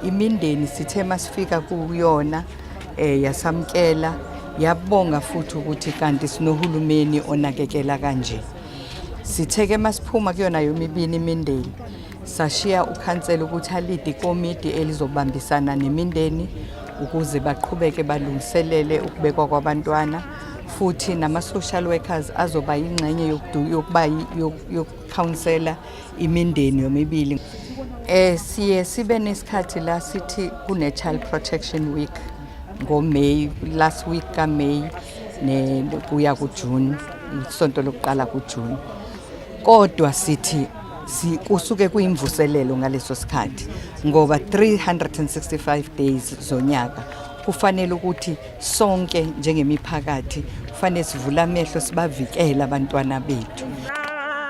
imindeni sithe masifika kuyona yasamkela yabonga futhi ukuthi kanti sinohulumeni onakekela kanje. Sitheke masiphuma kuyona yomibili imindeni sashiya ukhansela ukuthi alide ikomiti elizobambisana nemindeni ukuze baqhubeke balungiselele ukubekwa kwabantwana futhi nama-social workers azoba yingxenye yokukhawunsela imindeni yomibili. Siye sibe nesikhathi la sithi kune-Child Protection Week ngoMay, last week kaMay kuya kuJune, isonto lokuqala kuJune. Kodwa sithi kusuke kuyimvuselelo ngaleso sikhathi ngoba 365 days zonyaka kufanele ukuthi sonke njengemiphakathi kufanele sivule amehlo sibavikele abantwana bethu.